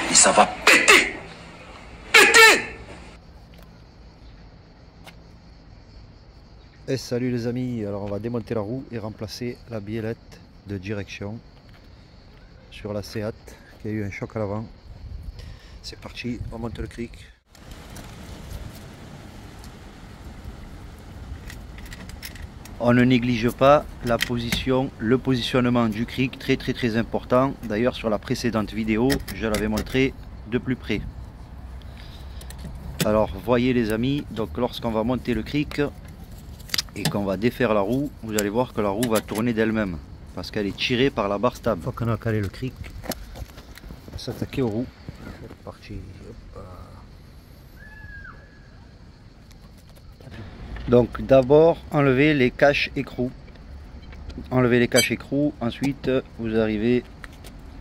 Et ça va péter. Péter. Et salut les amis, alors on va démonter la roue et remplacer la biellette de direction sur la Seat qui a eu un choc à l'avant. C'est parti, on monte le cric. On ne néglige pas la position, le positionnement du cric, très important. D'ailleurs sur la précédente vidéo, je l'avais montré de plus près. Alors voyez les amis, donc lorsqu'on va monter le cric et qu'on va défaire la roue, vous allez voir que la roue va tourner d'elle-même parce qu'elle est tirée par la barre stable. Une fois qu'on a calé le cric, on va s'attaquer aux roues. C'est parti. Hop. Donc d'abord enlever les caches écrous. Enlevez les caches écrous, ensuite vous arrivez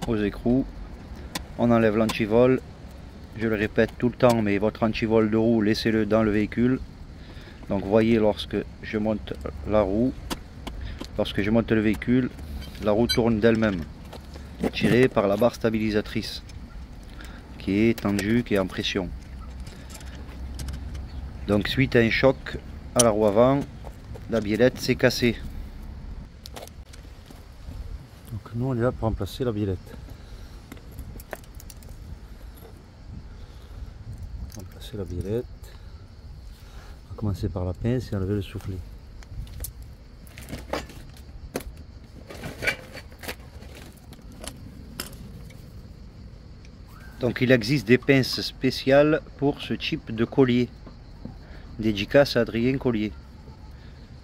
aux écrous. On enlève l'antivol. Je le répète tout le temps, mais votre antivol de roue, laissez-le dans le véhicule. Donc voyez, lorsque je monte la roue, lorsque je monte le véhicule, la roue tourne d'elle-même, tirée par la barre stabilisatrice, qui est tendue, qui est en pression. Donc suite à un choc à la roue avant, la biellette s'est cassée. Donc nous on est là pour remplacer la biellette. Remplacer la biellette. On va commencer par la pince et enlever le soufflet. Donc il existe des pinces spéciales pour ce type de collier. Dédicace à Adrien Collier.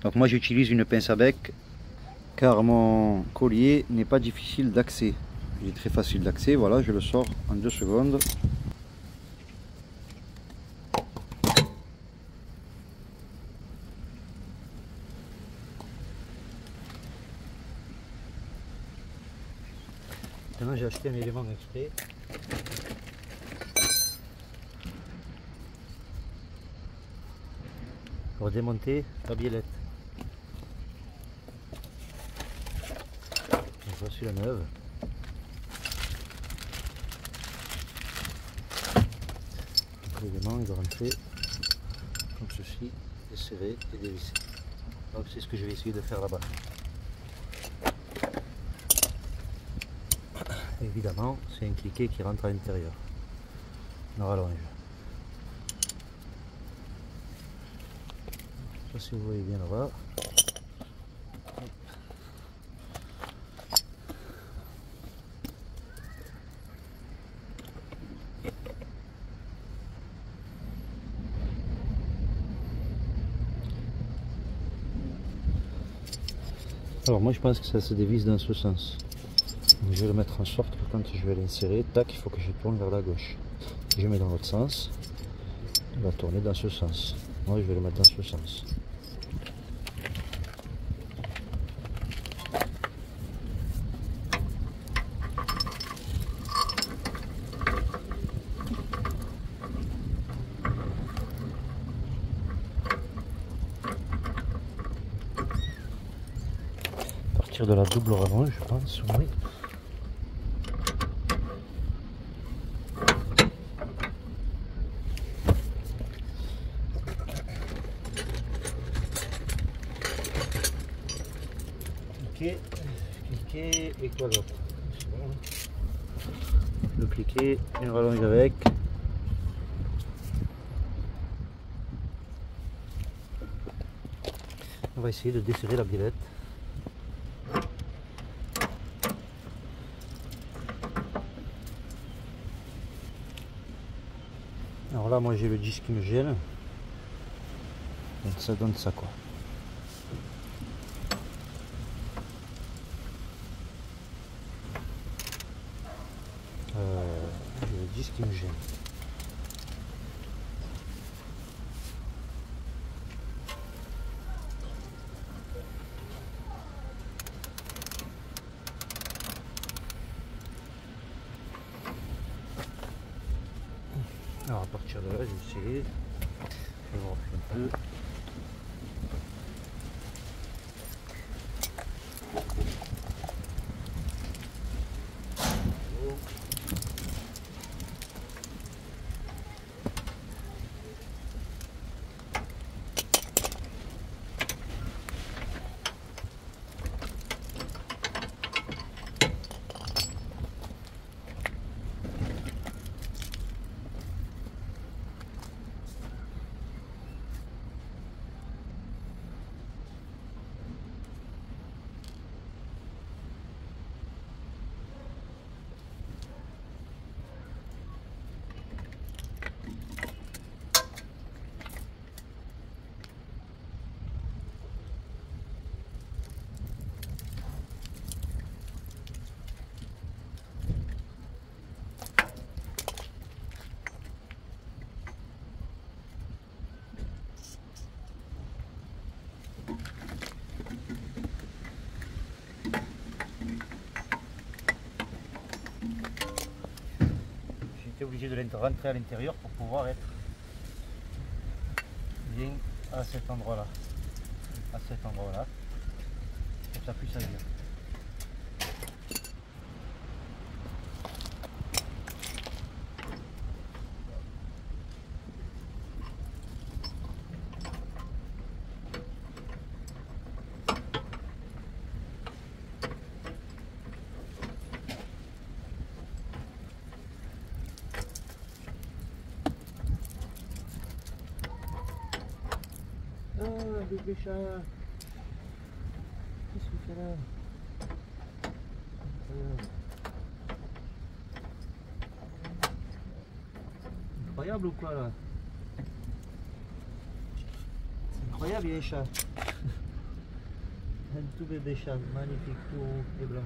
Donc moi j'utilise une pince à bec car mon collier n'est pas difficile d'accès. Il est très facile d'accès, voilà, je le sors en 2 secondes. Maintenant j'ai acheté un élément exprès. Pour démonter la biellette. Donc voici la neuve. L'élément il va rentrer comme ceci, et serré et dévissé. Donc c'est ce que je vais essayer de faire là-bas. Évidemment, c'est un cliquet qui rentre à l'intérieur. On rallonge. Je sais pas si vous voyez bien là-bas. Alors moi je pense que ça se dévisse dans ce sens. Donc, je vais le mettre en sorte que quand je vais l'insérer, tac, il faut que je tourne vers la gauche. Si je mets dans l'autre sens, il va tourner dans ce sens. Moi je vais le mettre dans ce sens. À partir de la double rallonge, je pense, oui. Cliquer et quoi d'autre? Le cliquer, une rallonge avec. On va essayer de desserrer la biellette. Alors là moi j'ai le disque qui me gêne. Donc ça donne ça quoi. J'ai le disque qui me gêne. Alors à partir de là, je vais essayer. Je vais refaire un peu. j'étais obligé de rentrer à l'intérieur pour pouvoir être bien à cet endroit-là. À cet endroit-là. Pour que ça puisse agir. Ah, bébé chat. Qu'est-ce que tu fais là? Incroyable ou quoi là? C'est incroyable, il y a un chat. Un tout bébé chat, magnifique, tout roux et blanc.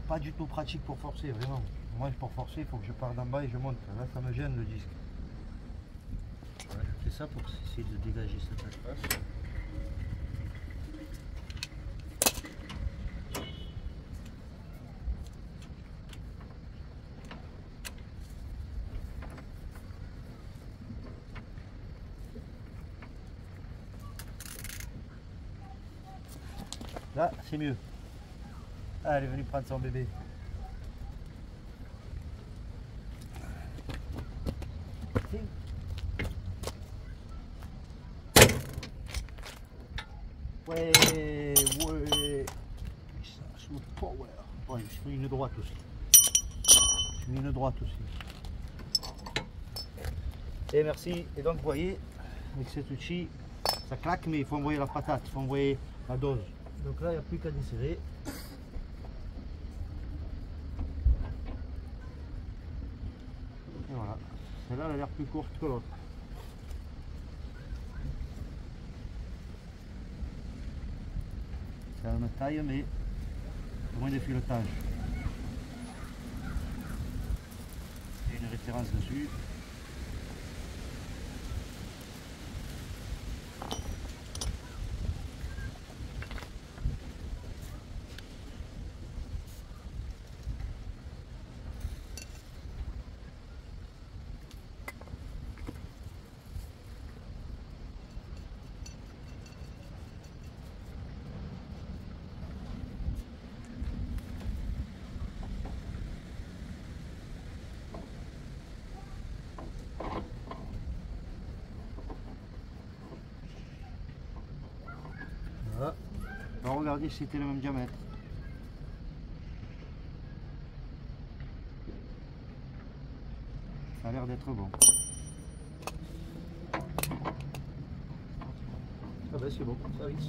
Pas du tout pratique pour forcer, vraiment. Moi, pour forcer, il faut que je parte d'en bas et je monte. Là, ça me gêne le disque. Voilà, je fais ça pour essayer de dégager cette espace. Là, c'est mieux. Ah, elle est venue prendre son bébé. Ouais, ouais. Sous power. Ouais, je mets une droite aussi. Je mets une droite aussi. Et merci. Et donc, vous voyez, avec cet outil, ça claque, mais il faut envoyer la patate, il faut envoyer la dose. Donc là, il n'y a plus qu'à desserrer. Et voilà. Celle-là, elle a l'air plus courte que l'autre. C'est la même taille, mais moins de filetage. Il y a une référence dessus. Voilà. Alors regardez si c'était le même diamètre. Ça a l'air d'être bon. Ah ben c'est bon, ça visse.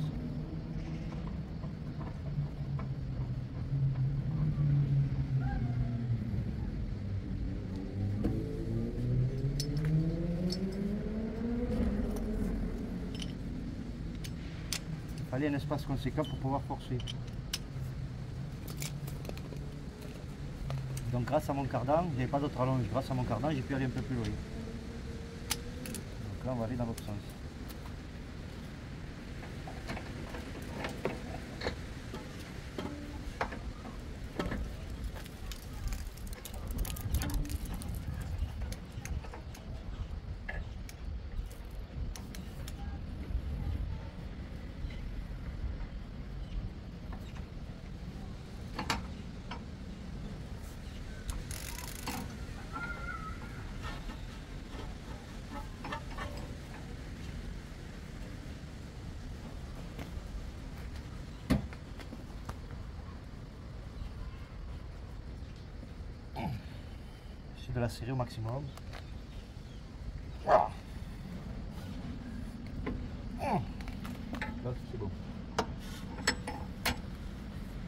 Il fallait un espace conséquent pour pouvoir forcer. Donc grâce à mon cardan, j'avais pas d'autre allonge, grâce à mon cardan j'ai pu aller un peu plus loin. Donc là on va aller dans l'autre sens. De la serrer au maximum. Là c'est bon.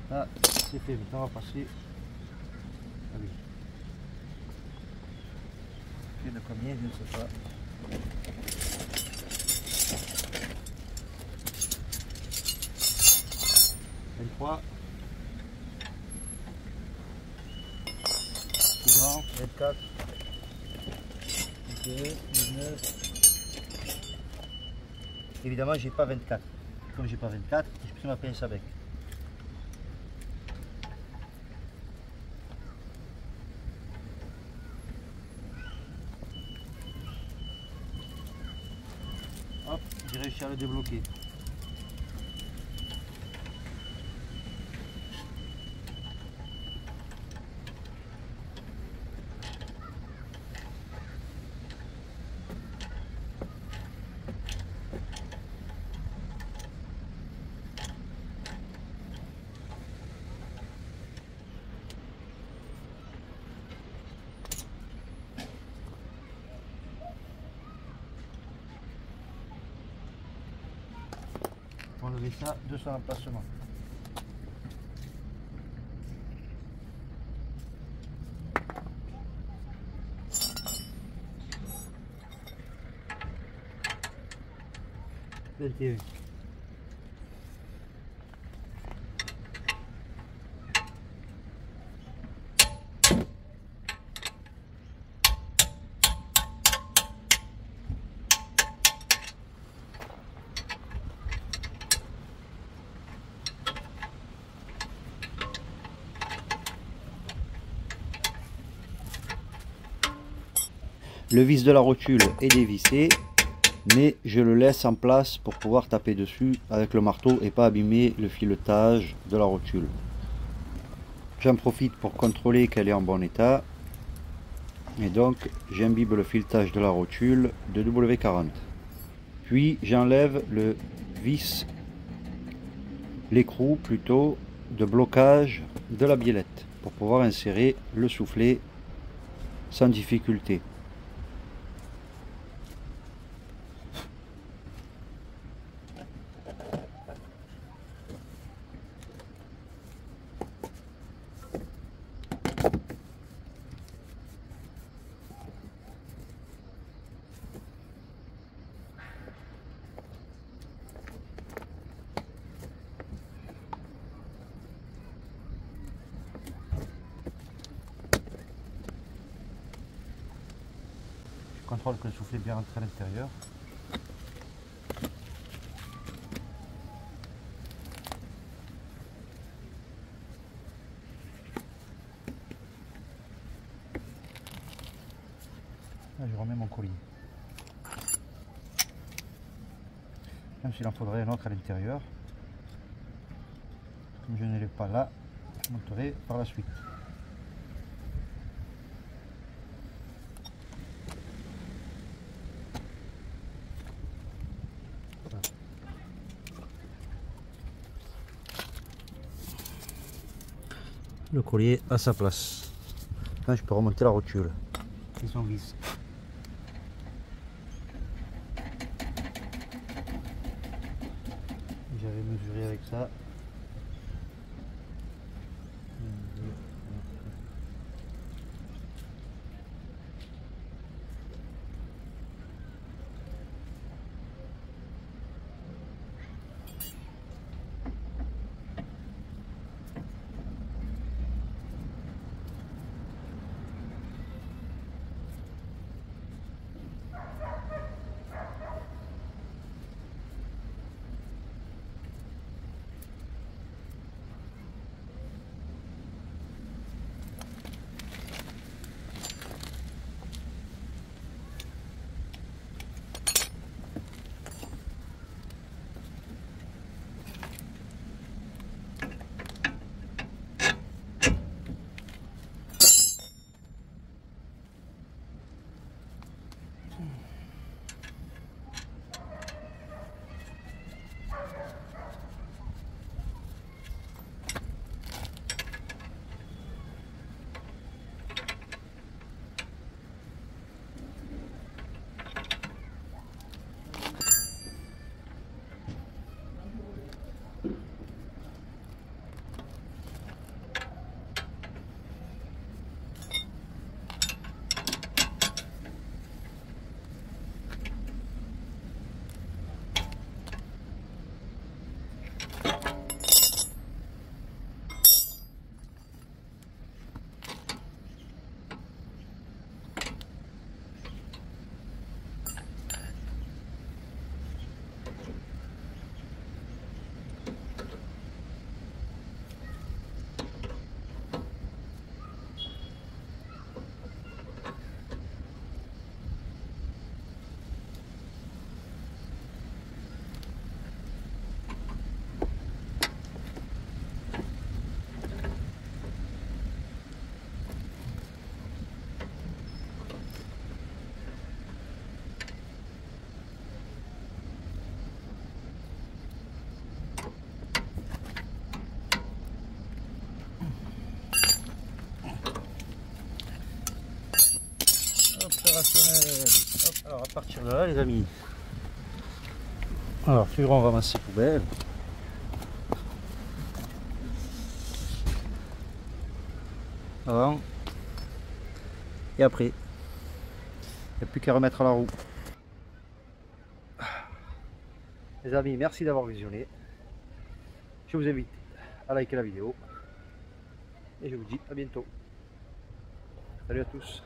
Là c'est fait, maintenant on va passer. Allez. Fait de combien, je ne sais pas. maintenant. 24, 21, 19. Évidemment, j'ai pas 24. Comme j'ai pas 24, j'ai pris ma pince à bec. Hop, j'ai réussi à le débloquer. Enlever ça de son emplacement. Le vis de la rotule est dévissé, mais je le laisse en place pour pouvoir taper dessus avec le marteau et pas abîmer le filetage de la rotule. J'en profite pour contrôler qu'elle est en bon état, et donc j'imbibe le filetage de la rotule de W40. Puis j'enlève le vis, l'écrou plutôt, de blocage de la biellette pour pouvoir insérer le soufflet sans difficulté. Je contrôle que le soufflet est bien rentré à l'intérieur. Là, je remets mon collier. Même s'il en faudrait un autre à l'intérieur. Comme je ne l'ai pas là, je monterai par la suite. Le collier à sa place. Là, je peux remonter la rotule et son vis. J'avais mesuré avec ça. opérationnel. Hop, alors à partir de là les amis, alors toujours on ramasse ces poubelles. Avant et après. Il n'y a plus qu'à remettre à la roue. Les amis, merci d'avoir visionné. Je vous invite à liker la vidéo. Et je vous dis à bientôt. Salut à tous.